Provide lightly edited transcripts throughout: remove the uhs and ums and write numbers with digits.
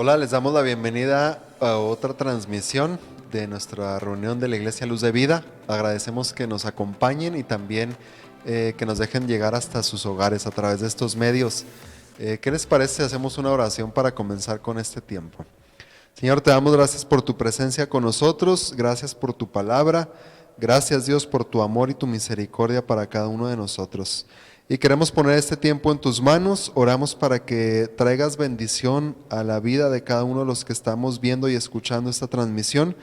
Hola, les damos la bienvenida a otra transmisión de nuestra reunión de la Iglesia Luz de Vida. Agradecemos que nos acompañen y también que nos dejen llegar hasta sus hogares a través de estos medios. ¿Qué les parece si hacemos una oración para comenzar con este tiempo? Señor, te damos gracias por tu presencia con nosotros, gracias por tu palabra, gracias Dios por tu amor y tu misericordia para cada uno de nosotros. Y queremos poner este tiempo en tus manos, oramos para que traigas bendición a la vida de cada uno de los que estamos viendo y escuchando esta transmisión.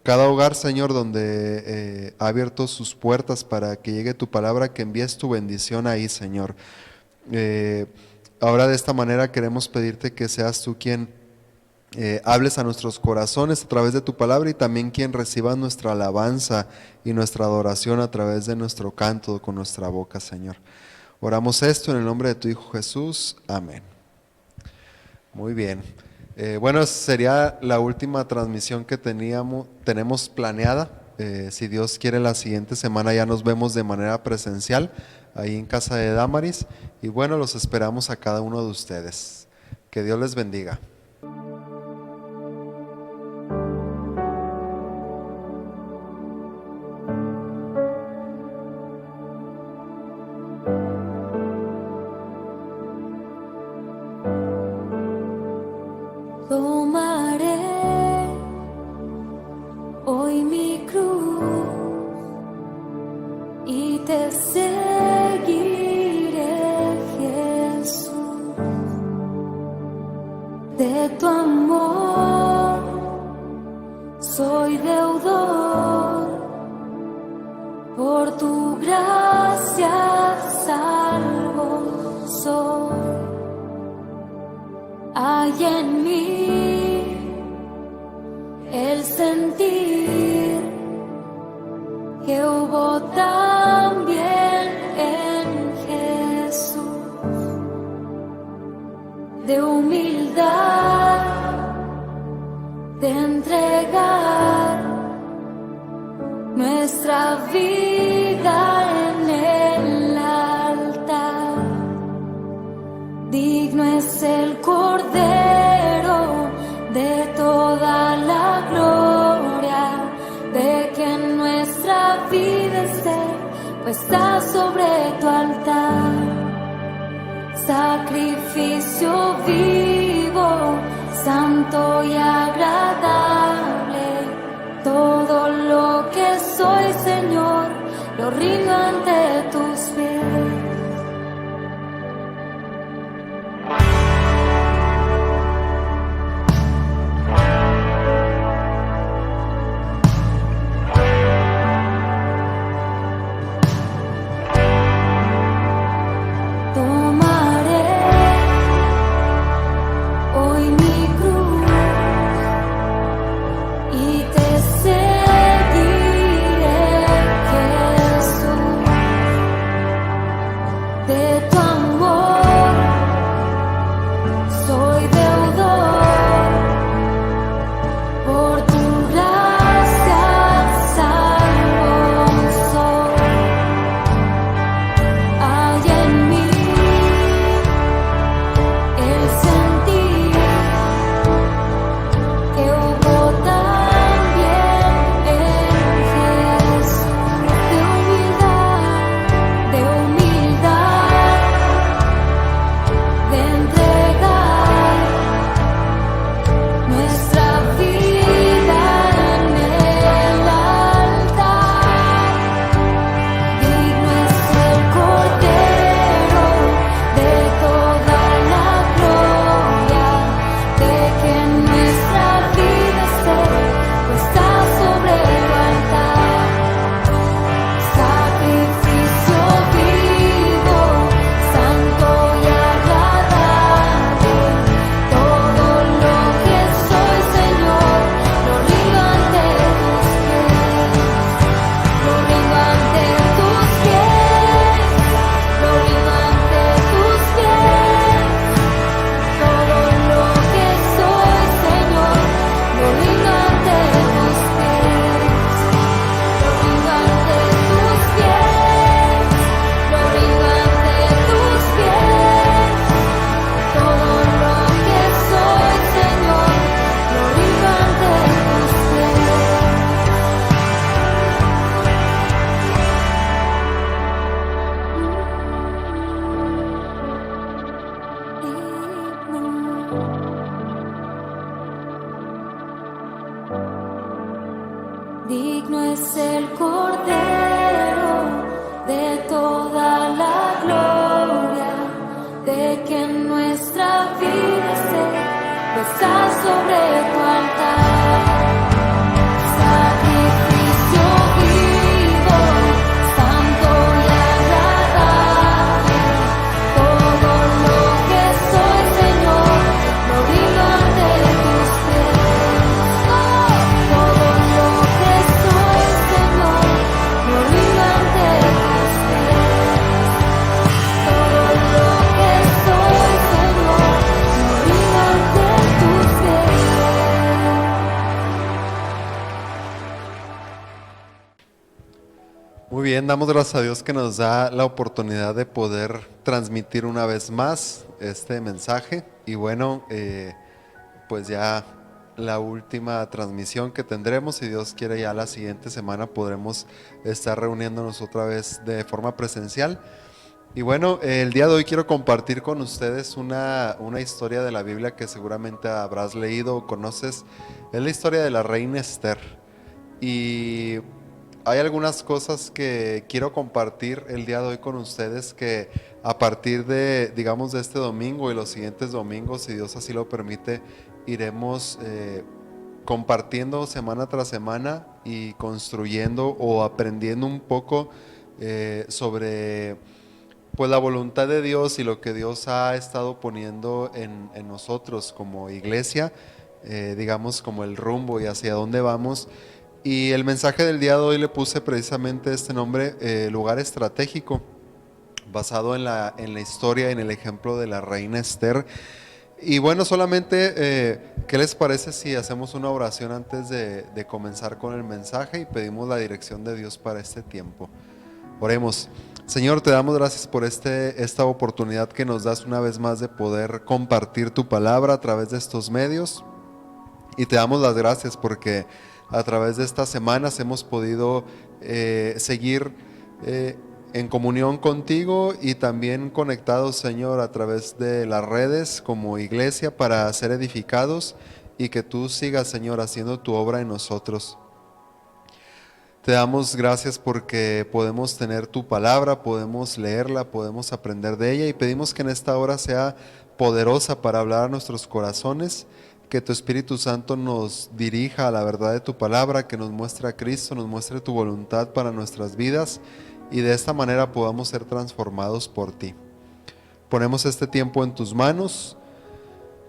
Cada hogar, Señor, donde ha abierto sus puertas para que llegue tu palabra, que envíes tu bendición ahí, Señor. Ahora de esta manera queremos pedirte que seas tú quien hables a nuestros corazones a través de tu palabra y también quien reciba nuestra alabanza y nuestra adoración a través de nuestro canto con nuestra boca, Señor. Oramos esto en el nombre de tu Hijo Jesús. Amén. Muy bien. Bueno, sería la última transmisión que tenemos planeada. Si Dios quiere, la siguiente semana ya nos vemos de manera presencial ahí en casa de Damaris. Y bueno, los esperamos a cada uno de ustedes. Que Dios les bendiga. Tomaré hoy mi cruz Muy bien, damos gracias a Dios que nos da la oportunidad de poder transmitir una vez más este mensaje. Y bueno, pues ya la última transmisión que tendremos, si Dios quiere, ya la siguiente semana podremos estar reuniéndonos otra vez de forma presencial. Y bueno, el día de hoy quiero compartir con ustedes una historia de la Biblia que seguramente habrás leído o conoces. Es la historia de la reina Esther. Y hay algunas cosas que quiero compartir el día de hoy con ustedes que a partir de, digamos, de este domingo y los siguientes domingos, si Dios así lo permite, iremos compartiendo semana tras semana y construyendo o aprendiendo un poco sobre pues la voluntad de Dios y lo que Dios ha estado poniendo en nosotros como iglesia, digamos como el rumbo y hacia dónde vamos. Y el mensaje del día de hoy le puse precisamente este nombre, lugar estratégico, basado en la historia, en el ejemplo de la reina Esther. Y bueno, solamente, ¿qué les parece si hacemos una oración antes de comenzar con el mensaje y pedimos la dirección de Dios para este tiempo? Oremos. Señor, te damos gracias por esta oportunidad que nos das una vez más de poder compartir tu palabra a través de estos medios. Y te damos las gracias porque a través de estas semanas hemos podido seguir en comunión contigo y también conectados, Señor, a través de las redes como iglesia para ser edificados y que tú sigas, Señor, haciendo tu obra en nosotros. Te damos gracias porque podemos tener tu palabra, podemos leerla, podemos aprender de ella y pedimos que en esta hora sea poderosa para hablar a nuestros corazones, que tu Espíritu Santo nos dirija a la verdad de tu palabra, que nos muestre a Cristo, nos muestre tu voluntad para nuestras vidas y de esta manera podamos ser transformados por ti. Ponemos este tiempo en tus manos,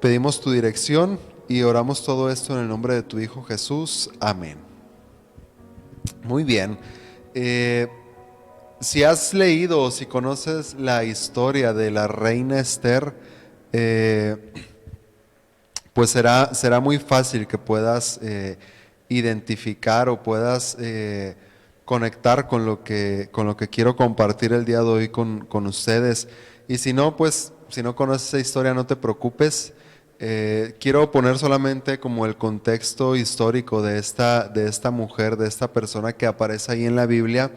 pedimos tu dirección y oramos todo esto en el nombre de tu Hijo Jesús. Amén. Muy bien. Si has leído o si conoces la historia de la reina Esther, pues será muy fácil que puedas identificar o puedas conectar con lo que quiero compartir el día de hoy con ustedes. Y si no, pues si no conoces esa historia, no te preocupes. Quiero poner solamente como el contexto histórico de esta mujer, de esta persona que aparece ahí en la Biblia.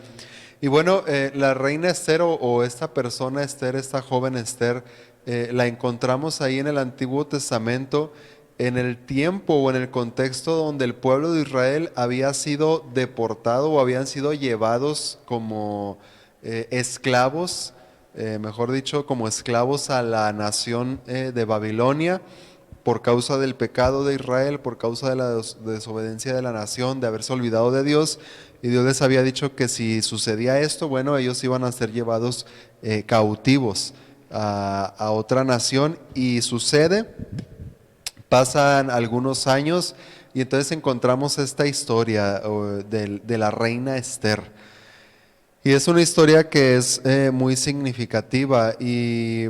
Y bueno, la reina Esther o esta persona Esther, esta joven Esther, la encontramos ahí en el Antiguo Testamento, en el tiempo o en el contexto donde el pueblo de Israel había sido deportado o habían sido llevados como esclavos, mejor dicho, como esclavos a la nación de Babilonia, por causa del pecado de Israel, por causa de la desobediencia de la nación, de haberse olvidado de Dios. Y Dios les había dicho que si sucedía esto, bueno, ellos iban a ser llevados cautivos a otra nación. Y sucede, pasan algunos años y entonces encontramos esta historia de la reina Esther. Y es una historia que es muy significativa y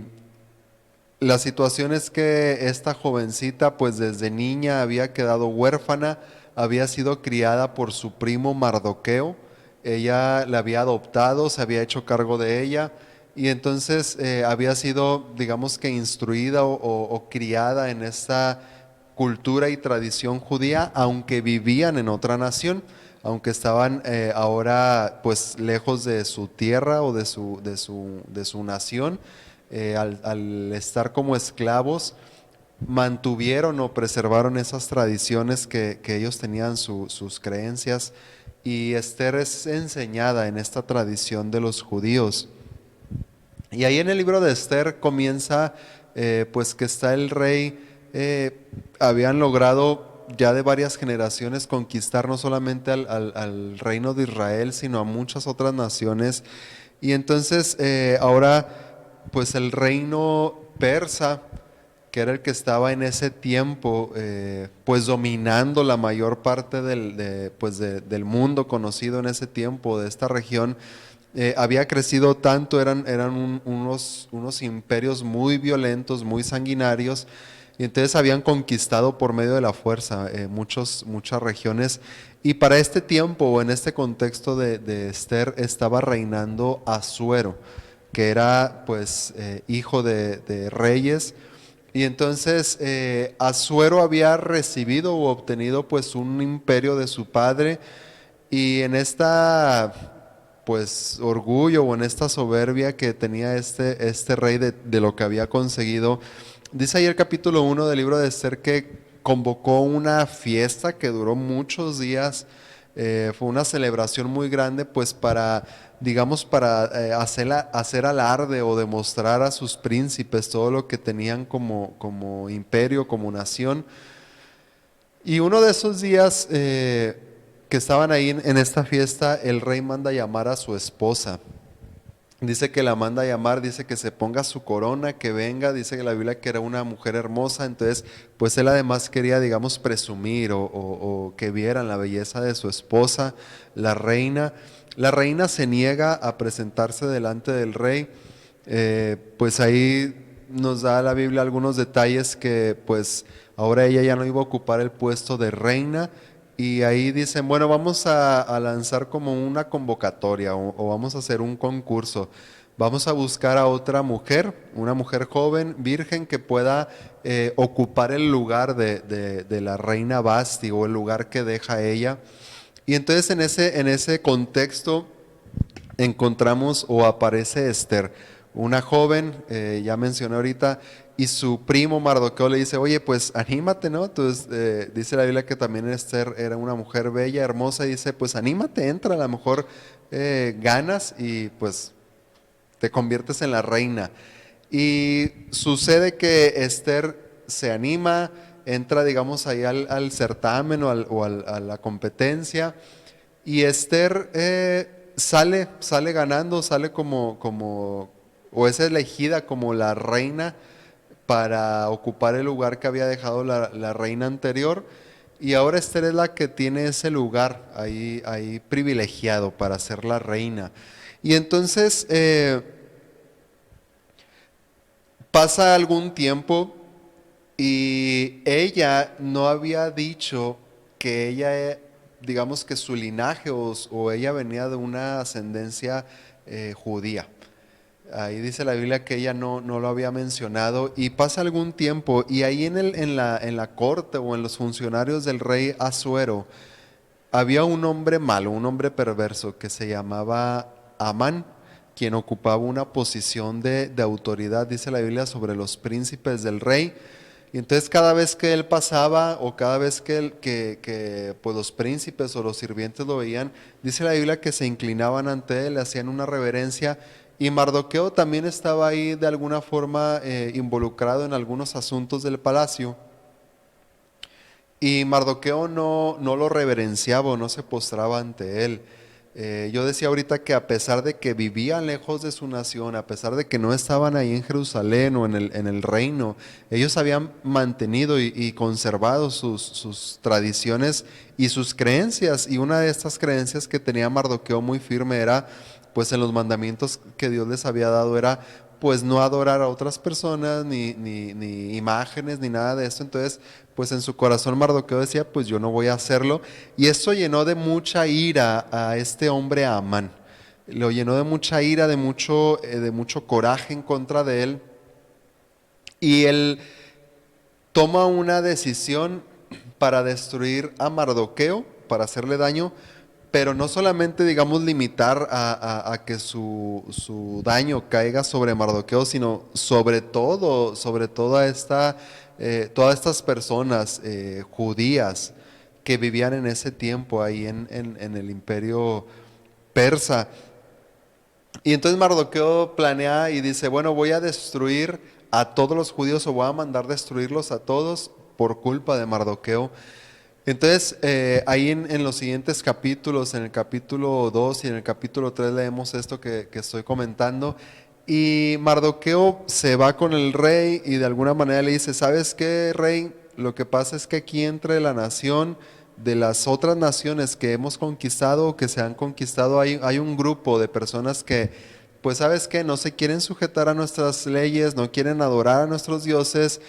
la situación es que esta jovencita pues desde niña había quedado huérfana, había sido criada por su primo Mardoqueo, ella la había adoptado, se había hecho cargo de ella y entonces había sido, digamos que instruida o criada en esta cultura y tradición judía, aunque vivían en otra nación, aunque estaban ahora pues lejos de su tierra o de su nación. Al estar como esclavos, mantuvieron o preservaron esas tradiciones que ellos tenían, sus creencias, y Esther es enseñada en esta tradición de los judíos. Y ahí en el libro de Esther comienza pues que está el rey habían logrado ya de varias generaciones conquistar no solamente al reino de Israel, sino a muchas otras naciones. Y entonces ahora pues el reino persa, que era el que estaba en ese tiempo, pues dominando la mayor parte del mundo conocido en ese tiempo, de esta región, había crecido tanto, eran unos imperios muy violentos, muy sanguinarios, y entonces habían conquistado por medio de la fuerza muchas regiones. Y para este tiempo, o en este contexto de Esther, estaba reinando Asuero, que era pues hijo de reyes. Y entonces Asuero había recibido o obtenido pues un imperio de su padre, y en esta pues orgullo o en esta soberbia que tenía este rey de lo que había conseguido, dice ahí el capítulo 1 del libro de Esther que convocó una fiesta que duró muchos días. Fue una celebración muy grande pues para, digamos, para hacer alarde o demostrar a sus príncipes todo lo que tenían como imperio, como nación. Y uno de esos días que estaban ahí en esta fiesta, el rey manda llamar a su esposa. Dice que la manda a llamar, dice que se ponga su corona, que venga, dice que la Biblia que era una mujer hermosa, entonces pues él además quería, digamos, presumir o que vieran la belleza de su esposa, la reina. La reina se niega a presentarse delante del rey. Pues ahí nos da la Biblia algunos detalles que pues ahora ella ya no iba a ocupar el puesto de reina, y ahí dicen, bueno, vamos a lanzar como una convocatoria o vamos a hacer un concurso. Vamos a buscar a otra mujer, una mujer joven, virgen, que pueda ocupar el lugar de la reina Basti, o el lugar que deja ella. Y entonces en ese contexto encontramos o aparece Esther, una joven, ya mencioné ahorita, y su primo Mardoqueo le dice, oye, pues anímate, ¿no? Entonces dice la Biblia que también Esther era una mujer bella, hermosa, y dice, pues anímate, entra, a lo mejor ganas y pues te conviertes en la reina. Y sucede que Esther se anima, entra, digamos, ahí al certamen a la competencia, y Esther sale ganando, sale o es elegida como la reina para ocupar el lugar que había dejado la reina anterior. Y ahora Esther es la que tiene ese lugar ahí privilegiado para ser la reina. Y entonces pasa algún tiempo y ella no había dicho que ella, digamos que su linaje o ella venía de una ascendencia judía. Ahí dice la Biblia que ella no lo había mencionado, y pasa algún tiempo y ahí en la corte o en los funcionarios del rey Asuero había un hombre malo, un hombre perverso que se llamaba Amán, quien ocupaba una posición de autoridad, dice la Biblia, sobre los príncipes del rey. Y entonces cada vez que él pasaba o cada vez pues los príncipes o los sirvientes lo veían, dice la Biblia que se inclinaban ante él, le hacían una reverencia. Y Mardoqueo también estaba ahí de alguna forma involucrado en algunos asuntos del palacio. Y Mardoqueo no lo reverenciaba o no se postraba ante él. Yo decía ahorita que a pesar de que vivían lejos de su nación, a pesar de que no estaban ahí en Jerusalén o en el reino, ellos habían mantenido y conservado sus tradiciones y sus creencias. Y una de estas creencias que tenía Mardoqueo muy firme era, pues en los mandamientos que Dios les había dado era pues no adorar a otras personas, ni imágenes, ni nada de esto. Entonces, pues en su corazón Mardoqueo decía, pues yo no voy a hacerlo. Y eso llenó de mucha ira a este hombre Amán. Lo llenó de mucha ira, de mucho coraje en contra de él. Y él toma una decisión para destruir a Mardoqueo, para hacerle daño, pero no solamente, digamos, limitar a que su daño caiga sobre Mardoqueo, sino sobre todas estas personas judías que vivían en ese tiempo ahí en el imperio persa. Y entonces Mardoqueo planea y dice, bueno, voy a destruir a todos los judíos o voy a mandar destruirlos a todos por culpa de Mardoqueo. Entonces, ahí en los siguientes capítulos, en el capítulo 2 y en el capítulo 3 leemos esto que estoy comentando. Y Mardoqueo se va con el rey y de alguna manera le dice, ¿sabes qué, rey? Lo que pasa es que aquí entre la nación, de las otras naciones que hemos conquistado o que se han conquistado, hay un grupo de personas que, pues, ¿sabes qué? No se quieren sujetar a nuestras leyes, no quieren adorar a nuestros dioses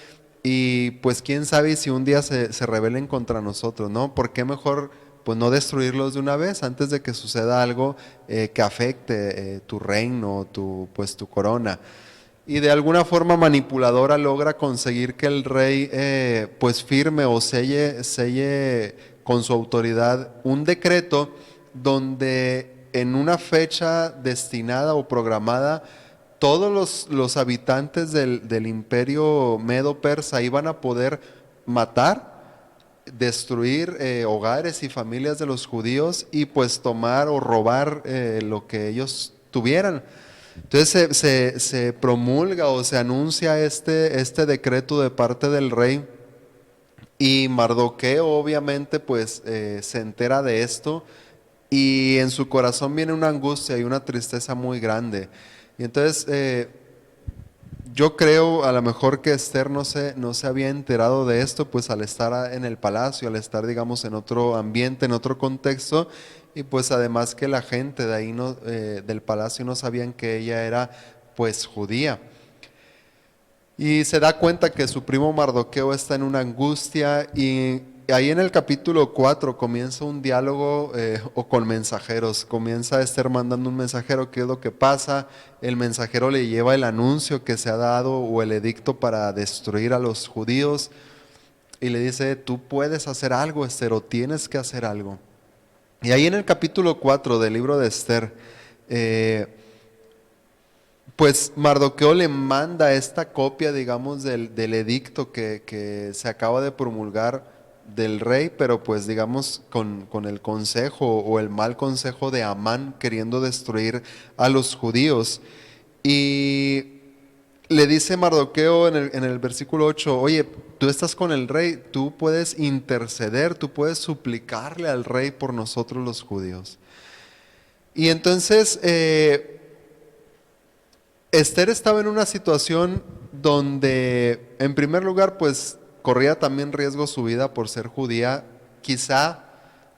y pues quién sabe si un día se rebelen contra nosotros, ¿no? ¿Por qué mejor pues no destruirlos de una vez antes de que suceda algo que afecte tu reino, pues tu corona? Y de alguna forma manipuladora logra conseguir que el rey pues firme o selle con su autoridad un decreto donde en una fecha destinada o programada todos los habitantes del imperio medo-persa iban a poder matar, destruir hogares y familias de los judíos y pues tomar o robar lo que ellos tuvieran. Entonces se promulga o se anuncia este decreto de parte del rey y Mardoqueo obviamente pues se entera de esto y en su corazón viene una angustia y una tristeza muy grande. Y entonces yo creo a lo mejor que Esther no se había enterado de esto, pues al estar en el palacio, al estar digamos en otro ambiente, en otro contexto, y pues además que la gente de ahí no, del palacio no sabían que ella era pues judía. Y se da cuenta que su primo Mardoqueo está en una angustia y ahí en el capítulo 4 comienza un diálogo o con mensajeros. Comienza Esther mandando un mensajero, ¿qué es lo que pasa? El mensajero le lleva el anuncio que se ha dado o el edicto para destruir a los judíos y le dice, tú puedes hacer algo, Esther, o tienes que hacer algo. Y ahí en el capítulo 4 del libro de Esther, eh, pues Mardoqueo le manda esta copia, digamos, del edicto que se acaba de promulgar del rey, pero pues digamos con el consejo o el mal consejo de Amán queriendo destruir a los judíos. Y le dice Mardoqueo en el versículo 8, oye, tú estás con el rey, tú puedes interceder, tú puedes suplicarle al rey por nosotros los judíos. Y entonces Esther estaba en una situación donde, en primer lugar, pues corría también riesgo su vida por ser judía, quizá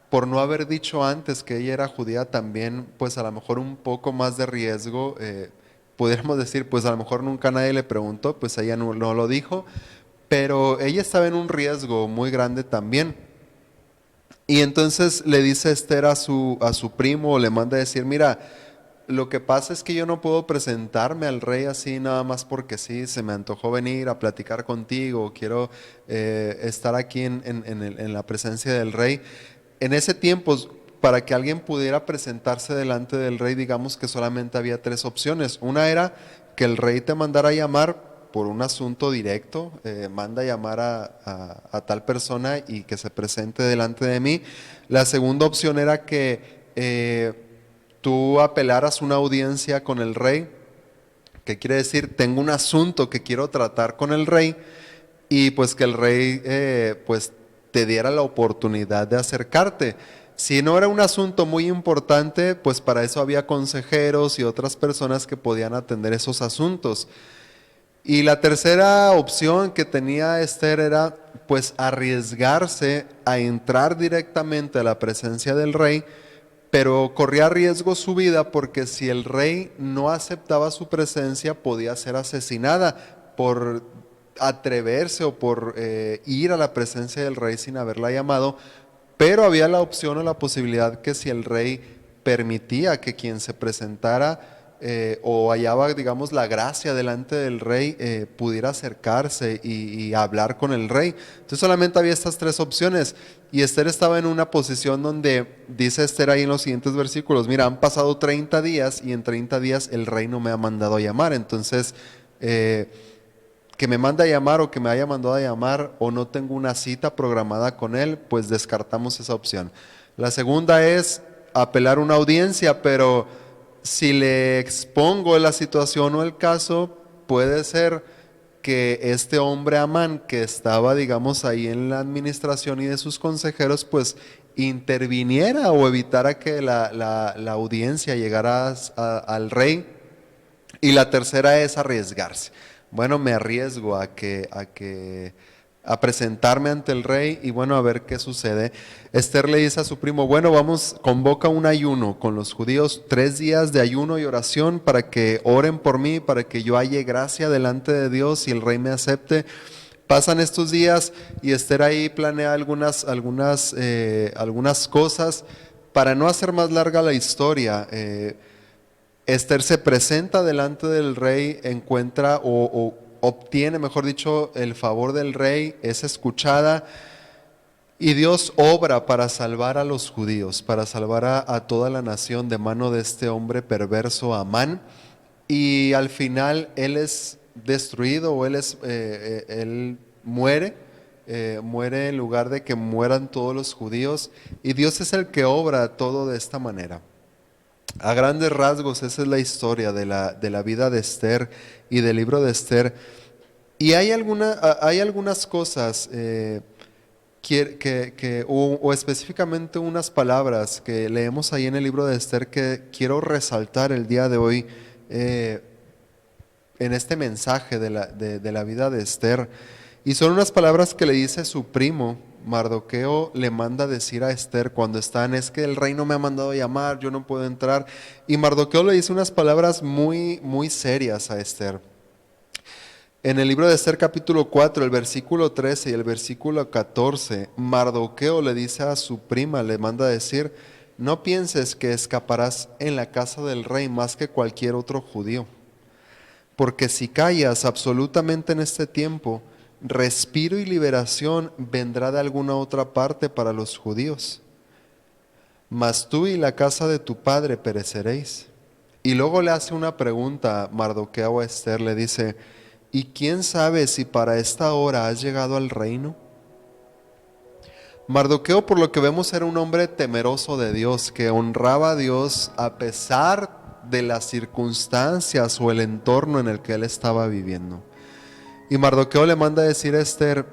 por no haber dicho antes que ella era judía también, pues a lo mejor un poco más de riesgo, pudiéramos decir, pues a lo mejor nunca nadie le preguntó, pues ella no lo dijo, pero ella estaba en un riesgo muy grande también. Y entonces le dice Esther a su primo, le manda a decir, mira, lo que pasa es que yo no puedo presentarme al rey así nada más porque sí, se me antojó venir a platicar contigo, quiero estar aquí en la presencia del rey. En ese tiempo, para que alguien pudiera presentarse delante del rey, digamos que solamente había tres opciones. Una era que el rey te mandara a llamar por un asunto directo, manda a llamar a tal persona y que se presente delante de mí. La segunda opción era que tú apelaras una audiencia con el rey, que quiere decir, tengo un asunto que quiero tratar con el rey, y pues que el rey pues te diera la oportunidad de acercarte. Si no era un asunto muy importante, pues para eso había consejeros y otras personas que podían atender esos asuntos. Y la tercera opción que tenía Esther era pues arriesgarse a entrar directamente a la presencia del rey, pero corría riesgo su vida porque si el rey no aceptaba su presencia podía ser asesinada por atreverse o por ir a la presencia del rey sin haberla llamado, pero había la opción o la posibilidad que si el rey permitía que quien se presentara o hallaba, digamos, la gracia delante del rey, pudiera acercarse y hablar con el rey. Entonces solamente había estas tres opciones. Y Esther estaba en una posición donde dice Esther ahí en los siguientes versículos, mira, han pasado 30 días y en 30 días el rey no me ha mandado a llamar. Entonces, que me manda a llamar o que me haya mandado a llamar o no tengo una cita programada con él, pues descartamos esa opción. La segunda es apelar una audiencia, pero si le expongo la situación o el caso, puede ser que este hombre Amán, que estaba, digamos, ahí en la administración y de sus consejeros, pues interviniera o evitara que la audiencia llegara al rey. Y la tercera es arriesgarse. Bueno, me arriesgo a presentarme ante el rey y bueno, a ver qué sucede. Esther le dice a su primo, bueno, vamos, convoca un ayuno con los judíos, 3 días de ayuno y oración para que oren por mí, para que yo halle gracia delante de Dios y el rey me acepte. Pasan estos días y Esther ahí planea algunas cosas. Para no hacer más larga la historia, Esther se presenta delante del rey, encuentra o obtiene, mejor dicho, el favor del rey, es escuchada y Dios obra para salvar a los judíos, para salvar a toda la nación de mano de este hombre perverso Amán. Y al final él es destruido o él muere. Muere en lugar de que mueran todos los judíos. Y Dios es el que obra todo de esta manera. A grandes rasgos, esa es la historia de la vida de Esther y del libro de Esther. Y hay algunas cosas o específicamente unas palabras que leemos ahí en el libro de Esther que quiero resaltar el día de hoy en este mensaje de la vida de Esther. Y son unas palabras que le dice su primo. Mardoqueo le manda decir a Esther cuando están, es que el rey no me ha mandado llamar, yo no puedo entrar. Y Mardoqueo le dice unas palabras muy, muy serias a Esther. En el libro de Esther capítulo 4, el versículo 13 y el versículo 14, Mardoqueo le dice a su prima, le manda decir, no pienses que escaparás en la casa del rey más que cualquier otro judío, porque si callas absolutamente en este tiempo, respiro y liberación vendrá de alguna otra parte para los judíos. Mas tú y la casa de tu padre pereceréis. Y luego le hace una pregunta Mardoqueo a Esther, le dice, ¿y quién sabe si para esta hora has llegado al reino? Mardoqueo, por lo que vemos, era un hombre temeroso de Dios, que honraba a Dios a pesar de las circunstancias o el entorno en el que él estaba viviendo. Y Mardoqueo le manda a decir a Esther,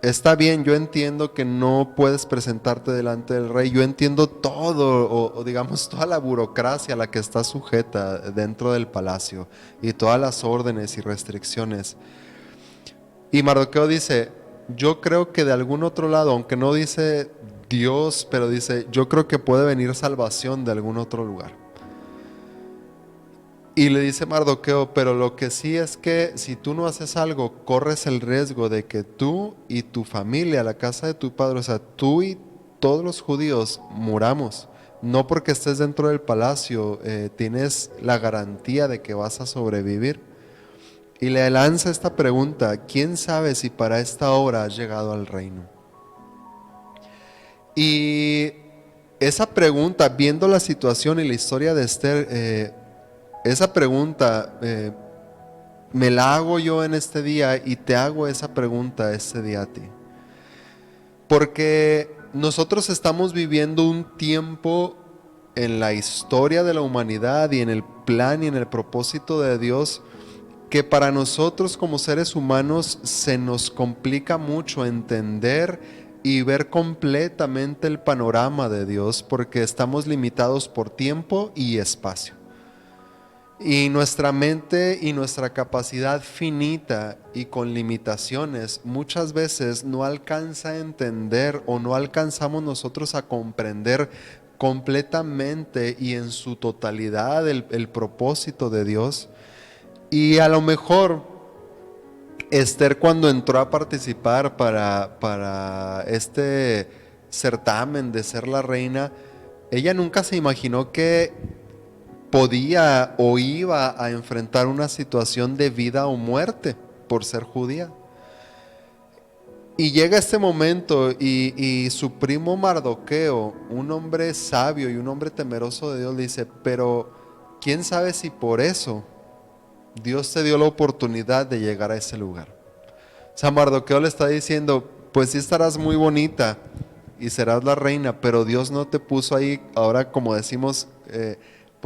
está bien, yo entiendo que no puedes presentarte delante del rey, yo entiendo todo, o digamos toda la burocracia a la que está sujeta dentro del palacio y todas las órdenes y restricciones. Y Mardoqueo dice, yo creo que de algún otro lado, aunque no dice Dios, pero dice, yo creo que puede venir salvación de algún otro lugar. Y le dice Mardoqueo, pero lo que sí es que si tú no haces algo, corres el riesgo de que tú y tu familia, la casa de tu padre, o sea, tú y todos los judíos muramos. No porque estés dentro del palacio, tienes la garantía de que vas a sobrevivir. Y le lanza esta pregunta, ¿quién sabe si para esta hora has llegado al reino? Y esa pregunta, viendo la situación y la historia de Esther, esa pregunta me la hago yo en este día y te hago esa pregunta este día a ti. Porque nosotros estamos viviendo un tiempo en la historia de la humanidad y en el plan y en el propósito de Dios que para nosotros como seres humanos se nos complica mucho entender y ver completamente el panorama de Dios porque estamos limitados por tiempo y espacio. Y nuestra mente y nuestra capacidad finita y con limitaciones muchas veces no alcanza a entender o no alcanzamos nosotros a comprender completamente y en su totalidad el propósito de Dios. Y a lo mejor Esther cuando entró a participar para este certamen de ser la reina, ella nunca se imaginó que podía o iba a enfrentar una situación de vida o muerte por ser judía. Y llega este momento y su primo Mardoqueo, un hombre sabio y un hombre temeroso de Dios, le dice, pero quién sabe si por eso Dios te dio la oportunidad de llegar a ese lugar. O sea, Mardoqueo le está diciendo, pues sí estarás muy bonita y serás la reina, pero Dios no te puso ahí, ahora como decimos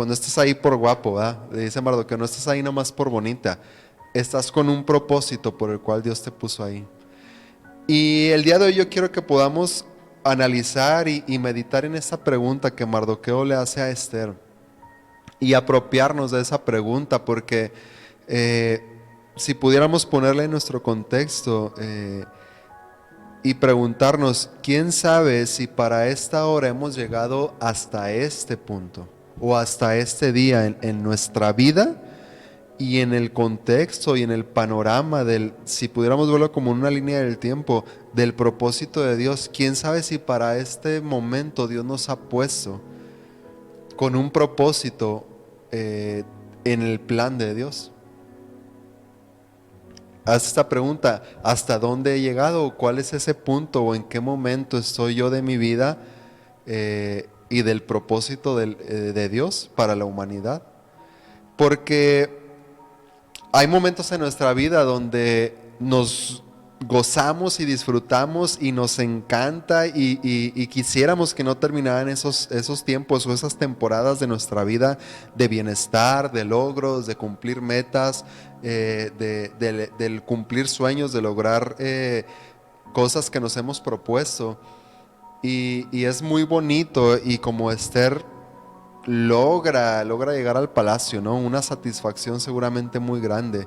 pues no estás ahí por guapo, ¿verdad? Le dice Mardoqueo, no estás ahí nomás por bonita, estás con un propósito por el cual Dios te puso ahí. Y el día de hoy yo quiero que podamos analizar y meditar en esa pregunta que Mardoqueo le hace a Esther y apropiarnos de esa pregunta, porque eh, si pudiéramos ponerla en nuestro contexto y preguntarnos, ¿quién sabe si para esta hora hemos llegado hasta este punto o hasta este día en nuestra vida? Y en el contexto y en el panorama del, si pudiéramos verlo como una línea del tiempo, del propósito de Dios, quién sabe si para este momento Dios nos ha puesto con un propósito en el plan de Dios. Haz esta pregunta, ¿hasta dónde he llegado? ¿Cuál es ese punto? ¿O en qué momento estoy yo de mi vida y del propósito de Dios para la humanidad? Porque hay momentos en nuestra vida donde nos gozamos y disfrutamos y nos encanta y quisiéramos que no terminaran esos tiempos o esas temporadas de nuestra vida de bienestar, de logros, de cumplir metas, del cumplir sueños, de lograr cosas que nos hemos propuesto. Y es muy bonito y como Esther logra llegar al palacio, ¿no? Una satisfacción seguramente muy grande.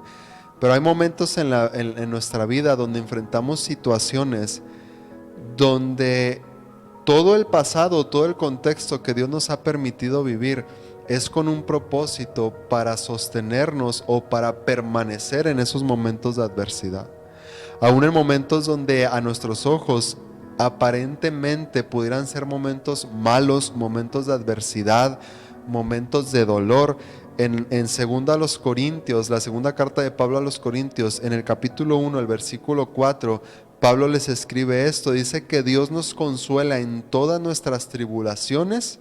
Pero hay momentos en nuestra vida donde enfrentamos situaciones donde todo el pasado, todo el contexto que Dios nos ha permitido vivir es con un propósito para sostenernos o para permanecer en esos momentos de adversidad. Aún en momentos donde a nuestros ojos aparentemente pudieran ser momentos malos, momentos de adversidad, momentos de dolor. En segunda a los Corintios, la segunda carta de Pablo a los Corintios, en el capítulo 1, el versículo 4, Pablo les escribe esto, dice que Dios nos consuela en todas nuestras tribulaciones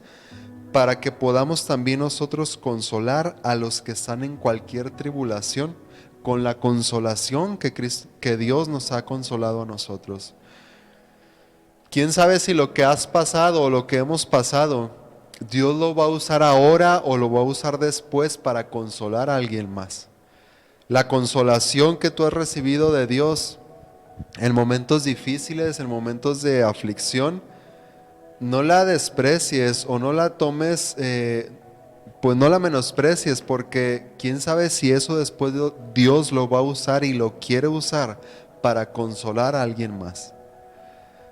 para que podamos también nosotros consolar a los que están en cualquier tribulación con la consolación que Dios nos ha consolado a nosotros. ¿Quién sabe si lo que has pasado o lo que hemos pasado, Dios lo va a usar ahora o lo va a usar después para consolar a alguien más? La consolación que tú has recibido de Dios en momentos difíciles, en momentos de aflicción, no la desprecies o no la tomes, pues no la menosprecies, porque quién sabe si eso después Dios lo va a usar y lo quiere usar para consolar a alguien más.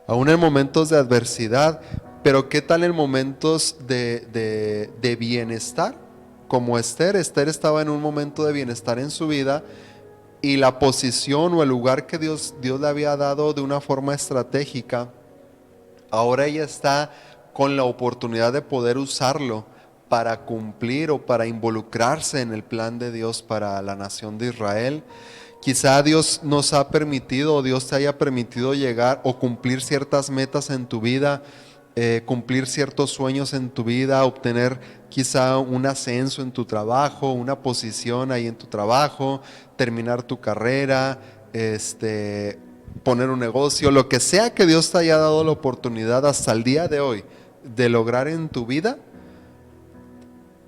Aún en momentos de adversidad, pero ¿qué tal en momentos de bienestar? Como Esther estaba en un momento de bienestar en su vida y la posición o el lugar que Dios le había dado de una forma estratégica, ahora ella está con la oportunidad de poder usarlo para cumplir o para involucrarse en el plan de Dios para la nación de Israel. Quizá Dios nos ha permitido o Dios te haya permitido llegar o cumplir ciertas metas en tu vida, cumplir ciertos sueños en tu vida, obtener quizá un ascenso en tu trabajo, una posición ahí en tu trabajo, terminar tu carrera, poner un negocio, lo que sea que Dios te haya dado la oportunidad hasta el día de hoy de lograr en tu vida.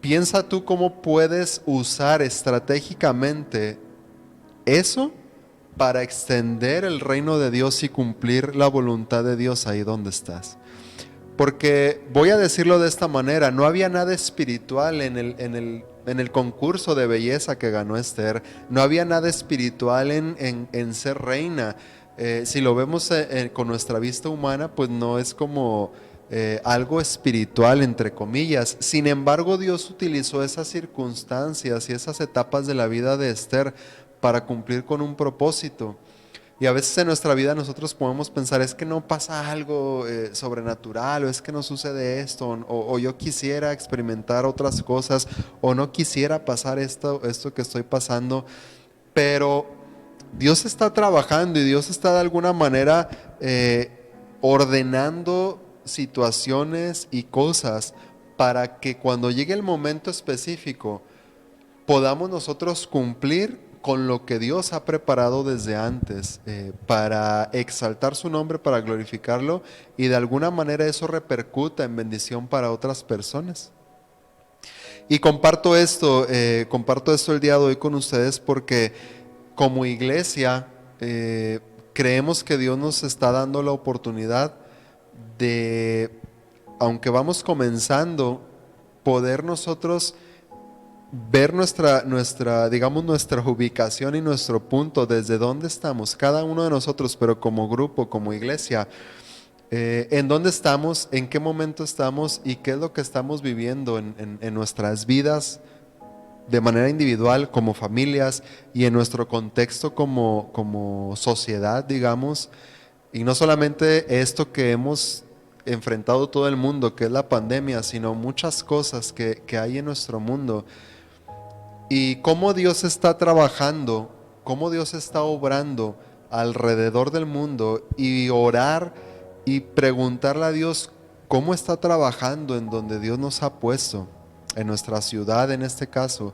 Piensa tú cómo puedes usar estratégicamente eso para extender el reino de Dios y cumplir la voluntad de Dios ahí donde estás. Porque voy a decirlo de esta manera, no había nada espiritual en el concurso de belleza que ganó Esther, no había nada espiritual en ser reina. Si lo vemos con nuestra vista humana, pues no es como algo espiritual, entre comillas. Sin embargo, Dios utilizó esas circunstancias y esas etapas de la vida de Esther para cumplir con un propósito. Y a veces en nuestra vida nosotros podemos pensar, es que no pasa algo sobrenatural, o es que no sucede esto, o yo quisiera experimentar otras cosas, o no quisiera pasar esto que estoy pasando, pero Dios está trabajando y Dios está de alguna manera ordenando situaciones y cosas para que cuando llegue el momento específico podamos nosotros cumplir con lo que Dios ha preparado desde antes para exaltar su nombre, para glorificarlo y de alguna manera eso repercuta en bendición para otras personas. Y comparto esto el día de hoy con ustedes porque como iglesia creemos que Dios nos está dando la oportunidad de, aunque vamos comenzando, poder nosotros ver digamos, nuestra ubicación y nuestro punto, desde dónde estamos, cada uno de nosotros, pero como grupo, como iglesia, en dónde estamos, en qué momento estamos y qué es lo que estamos viviendo en nuestras vidas de manera individual, como familias y en nuestro contexto como sociedad, digamos. Y no solamente esto que hemos enfrentado todo el mundo, que es la pandemia, sino muchas cosas que hay en nuestro mundo. Y cómo Dios está trabajando, cómo Dios está obrando alrededor del mundo, y orar y preguntarle a Dios cómo está trabajando en donde Dios nos ha puesto, en nuestra ciudad en este caso.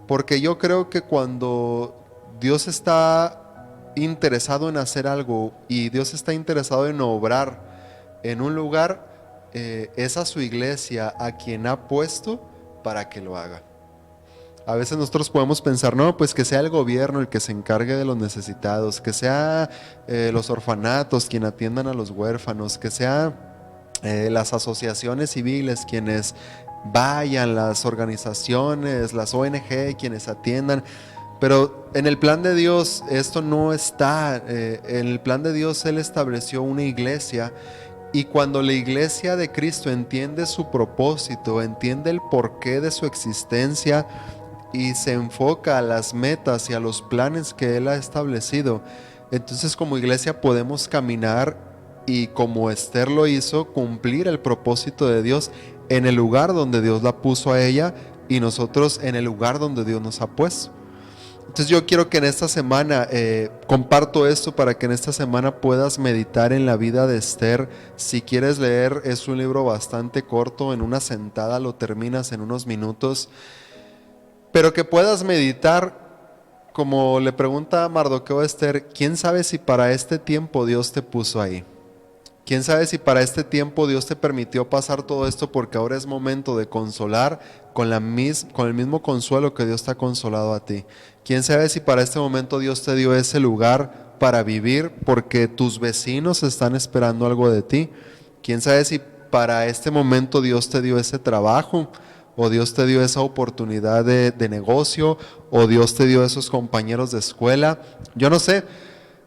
Porque yo creo que cuando Dios está interesado en hacer algo y Dios está interesado en obrar en un lugar, es a su iglesia a quien ha puesto para que lo haga. A veces nosotros podemos pensar, no, pues que sea el gobierno el que se encargue de los necesitados, que sea los orfanatos quien atiendan a los huérfanos, que sea las asociaciones civiles quienes vayan, las organizaciones, las ONG quienes atiendan. Pero en el plan de Dios esto no está. En el plan de Dios Él estableció una iglesia, y cuando la iglesia de Cristo entiende su propósito, entiende el porqué de su existencia y se enfoca a las metas y a los planes que Él ha establecido, entonces como iglesia podemos caminar y, como Esther lo hizo, cumplir el propósito de Dios en el lugar donde Dios la puso a ella y nosotros en el lugar donde Dios nos ha puesto. Entonces yo quiero que en esta semana, comparto esto para que en esta semana puedas meditar en la vida de Esther. Si quieres leer, es un libro bastante corto, en una sentada lo terminas en unos minutos, pero que puedas meditar, como le pregunta Mardoqueo a Esther, ¿quién sabe si para este tiempo Dios te puso ahí? ¿Quién sabe si para este tiempo Dios te permitió pasar todo esto porque ahora es momento de consolar con el mismo consuelo que Dios te ha consolado a ti? ¿Quién sabe si para este momento Dios te dio ese lugar para vivir porque tus vecinos están esperando algo de ti? ¿Quién sabe si para este momento Dios te dio ese trabajo, o Dios te dio esa oportunidad de negocio, o Dios te dio esos compañeros de escuela? Yo no sé,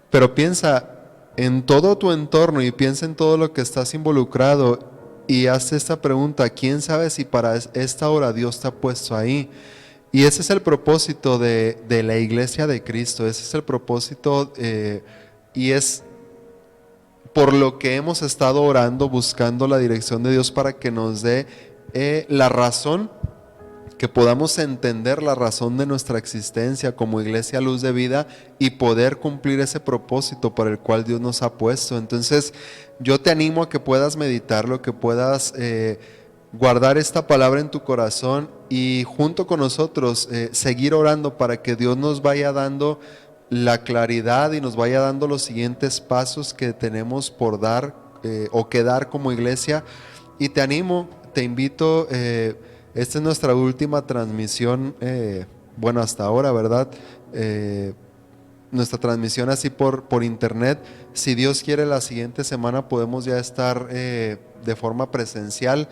pero piensa en todo tu entorno y piensa en todo lo que estás involucrado y haz esta pregunta: ¿quién sabe si para esta hora Dios te ha puesto ahí? Y ese es el propósito de la iglesia de Cristo, ese es el propósito, y es por lo que hemos estado orando, buscando la dirección de Dios para que nos dé la razón, que podamos entender la razón de nuestra existencia como iglesia Luz de Vida y poder cumplir ese propósito para el cual Dios nos ha puesto. Entonces yo te animo a que puedas meditarlo, que puedas guardar esta palabra en tu corazón y junto con nosotros seguir orando para que Dios nos vaya dando la claridad y nos vaya dando los siguientes pasos que tenemos por dar o que dar como iglesia. Y te animo, te invito, esta es nuestra última transmisión, bueno, hasta ahora, ¿verdad? Nuestra transmisión así por internet. Si Dios quiere, la siguiente semana podemos ya estar de forma presencial.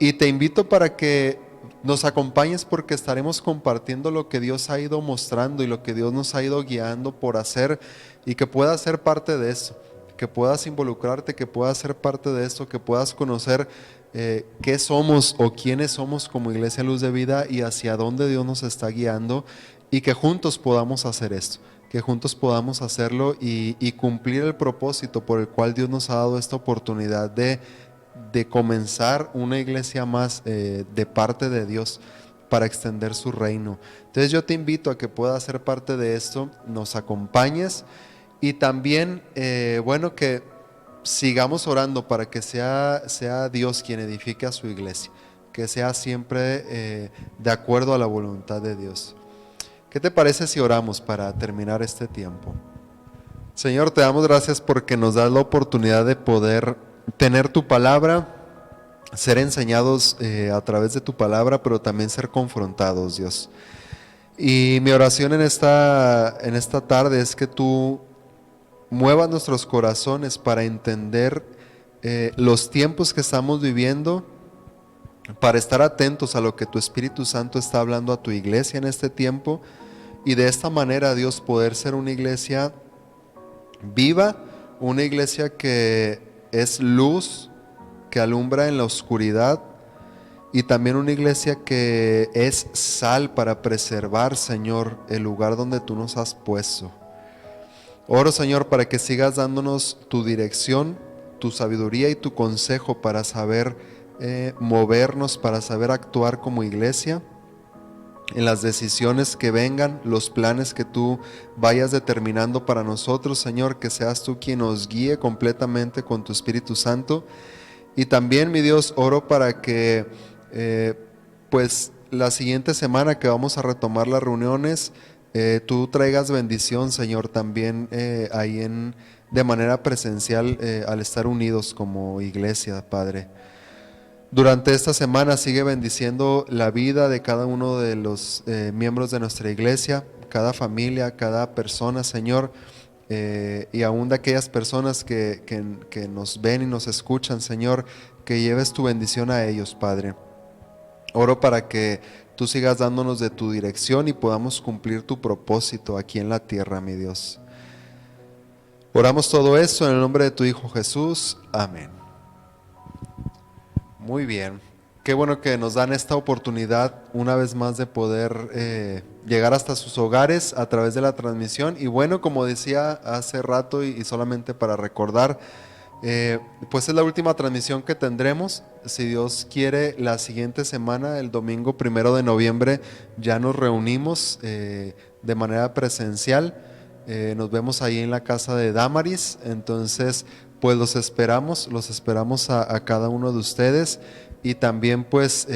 Y te invito para que nos acompañes, porque estaremos compartiendo lo que Dios ha ido mostrando y lo que Dios nos ha ido guiando por hacer, y que puedas ser parte de eso, que puedas involucrarte, que puedas ser parte de esto, que puedas conocer qué somos o quiénes somos como Iglesia Luz de Vida y hacia dónde Dios nos está guiando, y que juntos podamos hacer esto, que juntos podamos hacerlo y cumplir el propósito por el cual Dios nos ha dado esta oportunidad de comenzar una iglesia más de parte de Dios para extender su reino. Entonces yo te invito a que puedas ser parte de esto, nos acompañes, y también, bueno, que sigamos orando para que sea Dios quien edifique a su iglesia, que sea siempre de acuerdo a la voluntad de Dios. ¿Qué te parece si oramos para terminar este tiempo? Señor, te damos gracias porque nos das la oportunidad de poder tener tu palabra, ser enseñados a través de tu palabra, pero también ser confrontados, Dios. Y mi oración en esta tarde es que tú muevas nuestros corazones para entender los tiempos que estamos viviendo, para estar atentos a lo que tu Espíritu Santo está hablando a tu iglesia en este tiempo, y de esta manera, Dios, poder ser una iglesia viva, una iglesia que es luz, que alumbra en la oscuridad, y también una iglesia que es sal para preservar, Señor, el lugar donde tú nos has puesto. Oro, Señor, para que sigas dándonos tu dirección, tu sabiduría y tu consejo para saber movernos, para saber actuar como iglesia en las decisiones que vengan, los planes que tú vayas determinando para nosotros, Señor, que seas tú quien nos guíe completamente con tu Espíritu Santo. Y también, mi Dios, oro para que pues la siguiente semana que vamos a retomar las reuniones, tú traigas bendición, Señor, también ahí de manera presencial al estar unidos como iglesia, Padre. Durante esta semana sigue bendiciendo la vida de cada uno de los miembros de nuestra iglesia, cada familia, cada persona, Señor, y aún de aquellas personas que nos ven y nos escuchan, Señor, que lleves tu bendición a ellos, Padre. Oro para que tú sigas dándonos de tu dirección y podamos cumplir tu propósito aquí en la tierra, mi Dios. Oramos todo esto en el nombre de tu Hijo Jesús. Amén. Muy bien. Qué bueno que nos dan esta oportunidad una vez más de poder llegar hasta sus hogares a través de la transmisión. Y bueno, como decía hace rato y solamente para recordar, pues es la última transmisión que tendremos. Si Dios quiere, la siguiente semana, el domingo 1 de noviembre, ya nos reunimos de manera presencial. Nos vemos ahí en la casa de Damaris. Entonces, pues los esperamos a cada uno de ustedes. Y también pues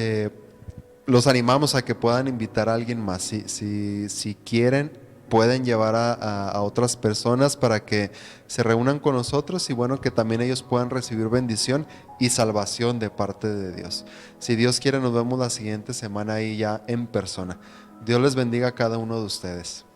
los animamos a que puedan invitar a alguien más. Si quieren, pueden llevar a otras personas para que se reúnan con nosotros y bueno, que también ellos puedan recibir bendición y salvación de parte de Dios. Si Dios quiere, nos vemos la siguiente semana ahí ya en persona. Dios les bendiga a cada uno de ustedes.